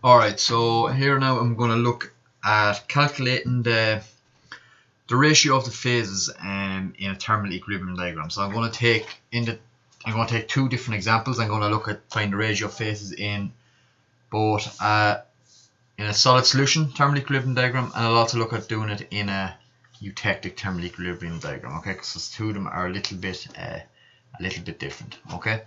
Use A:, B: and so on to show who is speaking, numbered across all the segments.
A: Alright, so here now I'm going to look at calculating the ratio of the phases in a thermal equilibrium diagram. So I'm going to take two different examples. I'm going to look at find the ratio of phases in both in a solid solution thermal equilibrium diagram, and I'll also look at doing it in a eutectic thermal equilibrium diagram. Okay, because the two of them are a little bit different. Okay.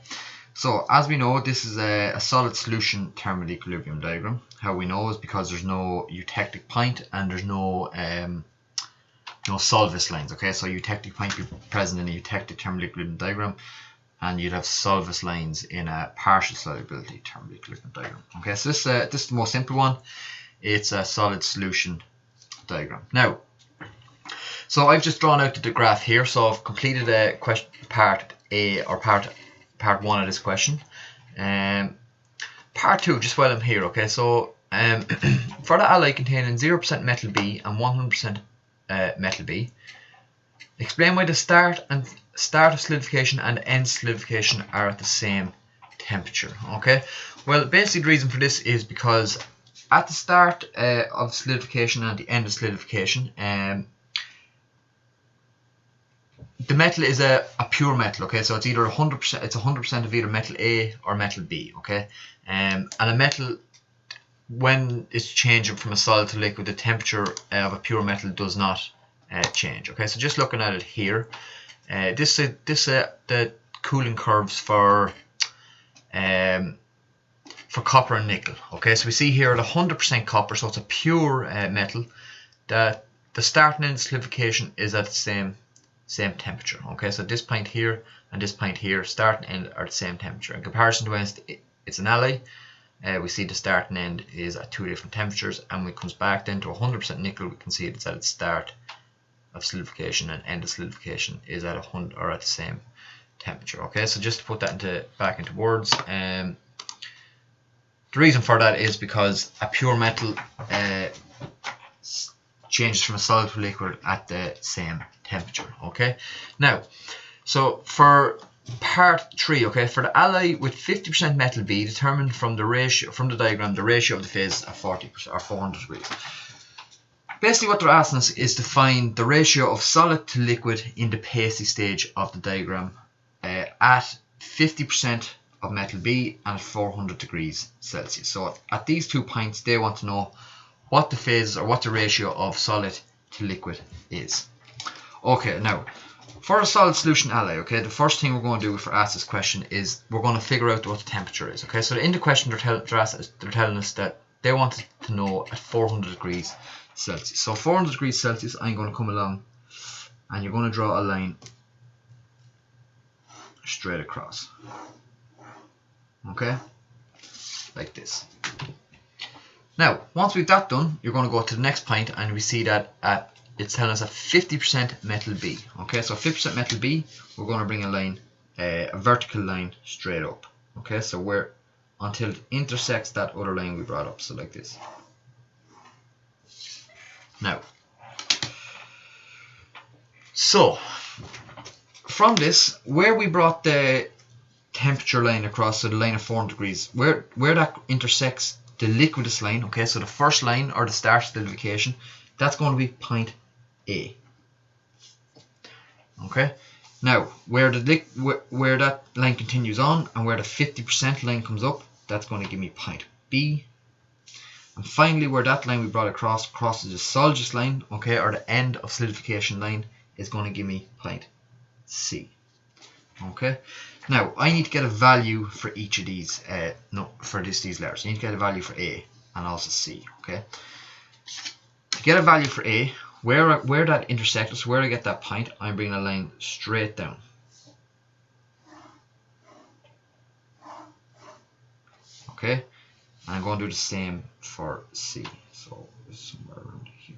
A: So as we know, this is a solid solution thermal equilibrium diagram. How we know is because there's no eutectic point and there's no solvus lines. Okay, so eutectic point would be present in a eutectic thermal equilibrium diagram, and you'd have solvus lines in a partial solubility thermal equilibrium diagram. Okay, so this is the most simple one. It's a solid solution diagram. Now, so I've just drawn out the graph here. So I've completed a question part A or part 1 of this question. Part 2, just while I'm here, okay, so for the alloy containing 0% metal B and 100% metal B, explain why the start of solidification and end solidification are at the same temperature. Okay, well, basically the reason for this is because at the start of solidification and at the end of solidification, the metal is a pure metal, okay, so it's either 100%, it's 100% of either metal A or metal B, okay, and a metal, when it's changing from a solid to liquid, the temperature of a pure metal does not change. Okay, so just looking at it here, this the cooling curves for copper and nickel. Okay, so we see here at 100% copper, so it's a pure metal, that the start and end solidification is at the same temperature. Okay, so this point here and this point here, start and end, are the same temperature. In comparison to when it's an alloy, we see the start and end is at two different temperatures, and when it comes back then to 100% nickel, we can see it's at its start of solidification and end of solidification is at 100 or at the same temperature. Okay, so just to put that back into words, the reason for that is because a pure metal changes from a solid to liquid at the same temperature. Okay, now, so for part 3, okay, for the alloy with 50% metal B, determined from the ratio from the diagram, the ratio of the phases at 40% or 400 degrees. Basically, what they're asking us is to find the ratio of solid to liquid in the pasty stage of the diagram at 50% of metal B and at 400 degrees Celsius. So at these 2 points, they want to know what the phases or what the ratio of solid to liquid is. Okay, now for a solid solution alloy, okay, the first thing we're going to do for ask this question is we're going to figure out what the temperature is. Okay, so in the question they're telling us that they want to know at 400 degrees Celsius. So 400 degrees Celsius, I'm going to come along and you're going to draw a line straight across. Okay, like this. Now, once we've that done, you're going to go to the next point, and we see that it's telling us a 50% metal B. Okay, so 50% metal B, we're going to bring a line, a vertical line straight up. Okay, so until it intersects that other line we brought up, so like this. Now, so from this, where we brought the temperature line across, so the line of 400 degrees, where that intersects the liquidus line, okay, so the first line or the start solidification, that's going to be point A. Okay, now where that line continues on and where the 50% line comes up, that's going to give me point B. And finally, where that line we brought across crosses the solidus line, okay, or the end of solidification line, is going to give me point C. Okay, now I need to get a value for each of these. These letters. I need to get a value for A and also C. Okay, to get a value for A, where that intersects, where I get that point, I'm bringing a line straight down. Okay, and I'm going to do the same for C. So somewhere around here.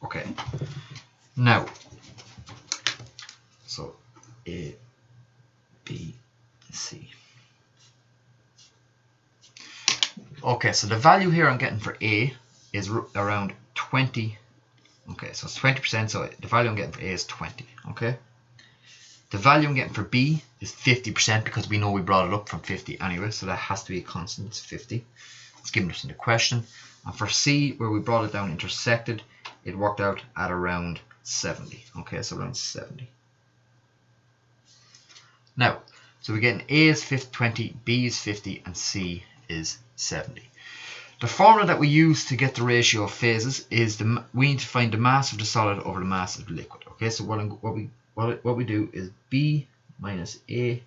A: Okay, now, so A, B, C. Okay, so the value here I'm getting for A is around 20. Okay, so it's 20%, so the value I'm getting for A is 20. Okay, The value I'm getting for B is 50% because we know we brought it up from 50 anyway, so that has to be a constant. It's 50. It's given us in the question. And for C, where we brought it down intersected, it worked out at around 70. Okay, so around 70. Now, so we're getting A is 20, B is 50, and C is 70. The formula that we use to get the ratio of phases is we need to find the mass of the solid over the mass of the liquid. Okay, so what we do is B minus A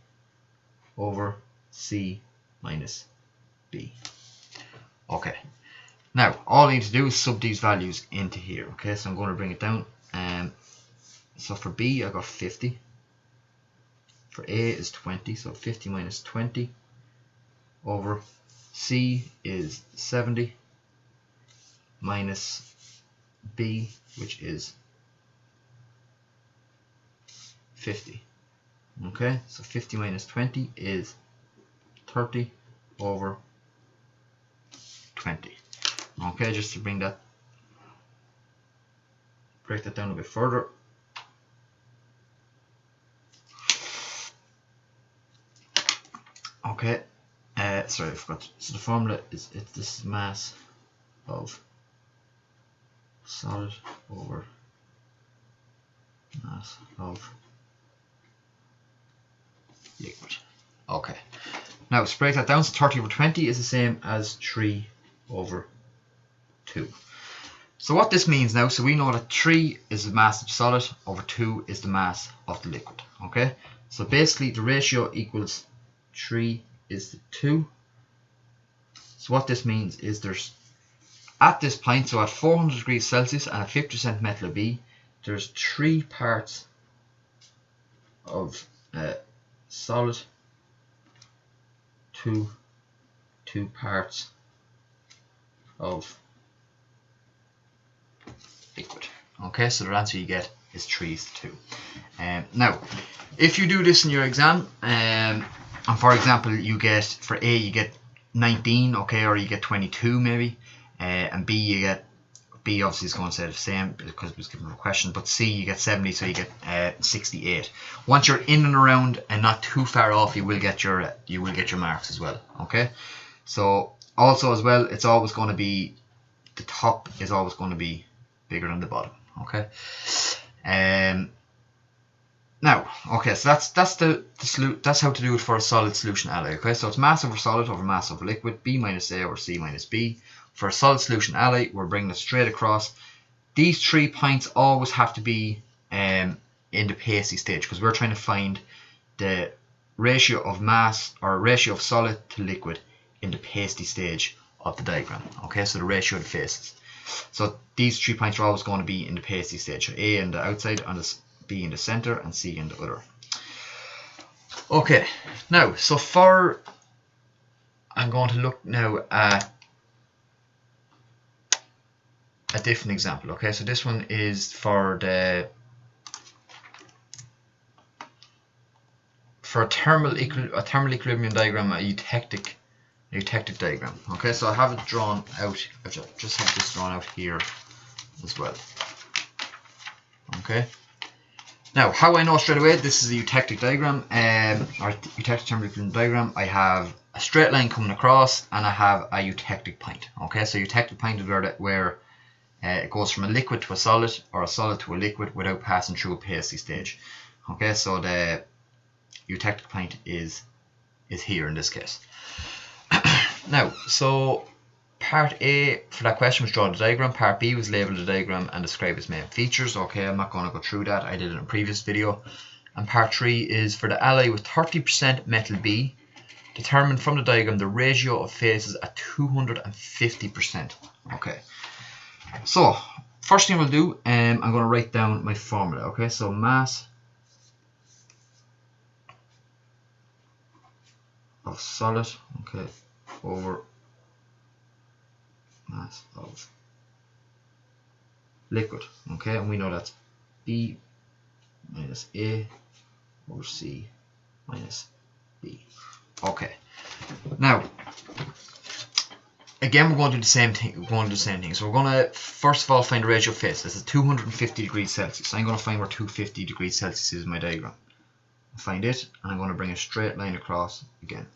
A: over C minus B. Okay, now all I need to do is sub these values into here. Okay, so I'm going to bring it down. So for B I got 50. For A is 20, so 50 minus 20 over C is 70 minus B, which is 50. Okay, so 50 minus 20 is 30 over 20. Okay, just to break that down a bit further. Okay, sorry, I forgot. So the formula is this is mass of solid over mass of liquid. Okay, now let's break that down. So 30 over 20 is the same as 3 over 2. So what this means now, so we know that 3 is the mass of the solid over 2 is the mass of the liquid. Okay, so basically the ratio equals 3 is to 2. So what this means is there's, at this point, so at 400 degrees Celsius and at 50% metal B, there's 3 parts of solid, 2 parts of liquid. Okay, so the answer you get is 3 is to 2. Now, if you do this in your exam, and for example, you get, for A you get 19, okay, or you get 22 maybe, and B you get, B obviously is going to say the same because it was given a question, but C you get 70, so you get 68. Once you're in and around and not too far off, you will get your marks as well. Okay, so also as well, it's always going to be, the top is always going to be bigger than the bottom. Okay, now, okay, so that's how to do it for a solid solution alloy. Okay, so it's mass over solid over mass over liquid, B minus A over C minus B. For a solid solution alloy, we're bringing it straight across. These 3 points always have to be in the pasty stage because we're trying to find the ratio of mass or ratio of solid to liquid in the pasty stage of the diagram. Okay, so the ratio of the faces. So these 3 points are always going to be in the pasty stage. So A in the outside, and B in the center, and C in the other. Okay, now, so I'm going to look now at a different example. Okay, so this one is for a thermal equilibrium diagram, a eutectic diagram. Okay, so I have it drawn out. I just have this drawn out here as well. Okay. Now, how I know straight away this is a eutectic diagram, or eutectic thermal equilibrium diagram, I have a straight line coming across and I have a eutectic point. Okay, so eutectic point is where it goes from a liquid to a solid or a solid to a liquid without passing through a pasty stage. Okay, so the eutectic point is here in this case. Now, so part A for that question was draw the diagram, part B was label the diagram and describe its main features. Okay, I'm not going to go through that, I did it in a previous video. And part 3 is for the alloy with 30% metal B, determine from the diagram the ratio of phases at 250%. Okay, so first thing we'll do, I'm going to write down my formula. Okay, so mass of solid, okay, over mass of liquid. Okay, and we know that's B minus A over C minus B. Okay, now again we're going to do the same thing. So we're going to first of all find the ratio of phases. This is 250 degrees Celsius. So I'm going to find where 250 degrees Celsius is in my diagram. find it, and I'm going to bring a straight line across again.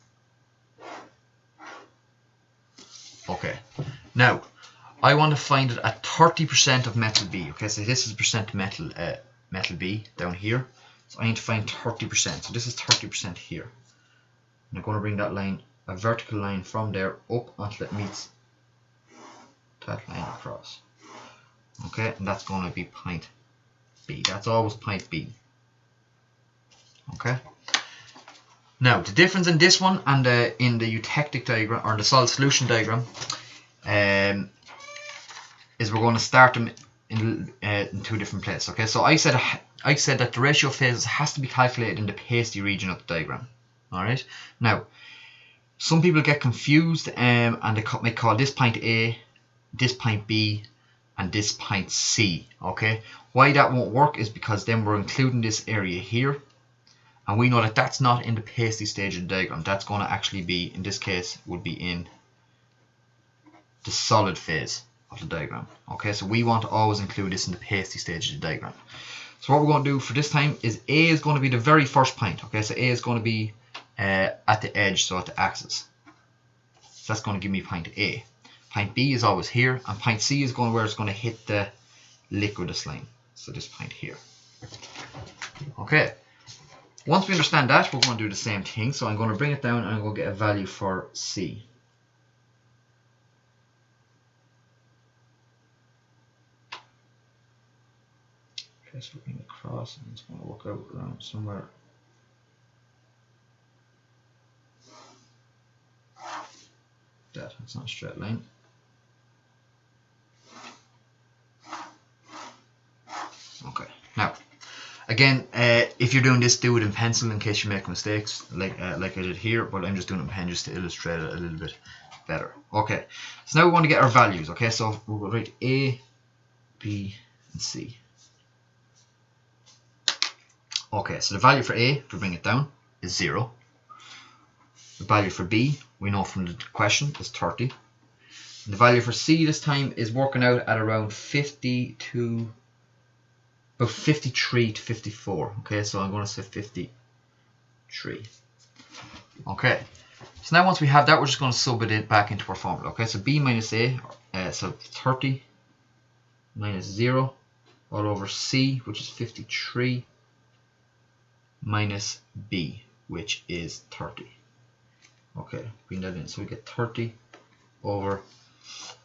A: Okay, now I want to find it at 30% of metal B. Okay, so this is percent metal metal B down here. So I need to find 30%. So this is 30% here. And I'm going to bring that line, a vertical line from there up until it meets that line across. Okay, and that's going to be point B. That's always point B. Okay. Now the difference in this one and in the eutectic diagram or the solid solution diagram is we're going to start them in two different places. Okay, so I said that the ratio of phases has to be calculated in the pasty region of the diagram. All right. Now, some people get confused and they may call this point A, this point B, and this point C. Okay. Why that won't work is because then we're including this area here, and we know that that's not in the pasty stage of the diagram. That's going to actually be, in this case, would be in the solid phase of the diagram. Okay, so we want to always include this in the pasty stage of the diagram. So what we're going to do for this time is A is going to be the very first point. Okay, so A is going to be at the edge, so at the axis. So that's going to give me point A. Point B is always here, and point C is going where it's going to hit the liquidus line. So this point here. Okay. Once we understand that, we're going to do the same thing. So I'm going to bring it down and I'm going to get a value for C. Okay, so we're going to cross and it's going to work out around somewhere. It's not a straight line. Okay, now again, if you're doing this, do it in pencil in case you make mistakes, like I did here. But I'm just doing it in pen just to illustrate it a little bit better. Okay, so now we want to get our values. Okay, so we'll write A, B, and C. Okay, so the value for A, if we bring it down, is 0. The value for B, we know from the question, is 30. And the value for C this time is working out at around 50 to about 53 to 54. Okay, so I'm going to say 53. Okay, so now once we have that, we're just going to sub it back into our formula. Okay, so B minus A, so 30 minus 0 all over C, which is 53, minus B, which is 30. Okay, bring that in. So we get 30 over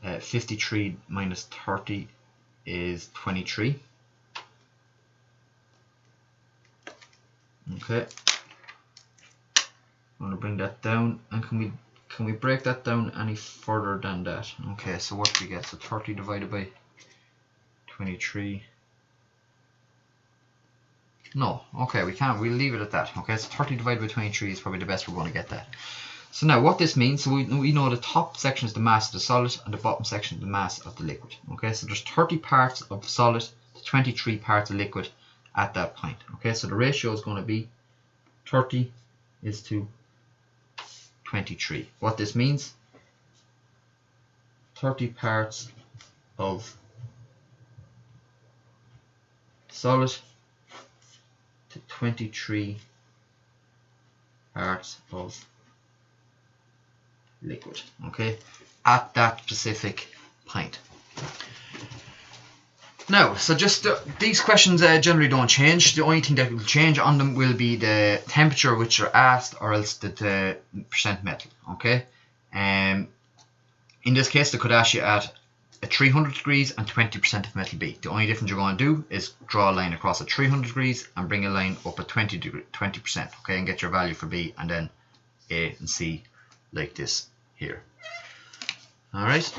A: 53 minus 30 is 23. Okay, I'm going to bring that down, and can we break that down any further than that? Okay, so what do we get? So 30 divided by 23. No, okay, we can't. We'll leave it at that. Okay, so 30 divided by 23 is probably the best we're going to get that. So now what this means, so we know the top section is the mass of the solid and the bottom section is the mass of the liquid. Okay, so there's 30 parts of solid to 23 parts of liquid at that point. Okay, so the ratio is going to be 30 is to 23. What this means, 30 parts of solid to 23 parts of liquid, okay, at that specific point. Now, so just these questions generally don't change. The only thing that will change on them will be the temperature which are asked, or else the percent metal, okay. In this case, they could ask you at 300 degrees and 20% of metal B. The only difference you're going to do is draw a line across at 300 degrees and bring a line up at 20%, okay, and get your value for B, and then A and C like this here. All right.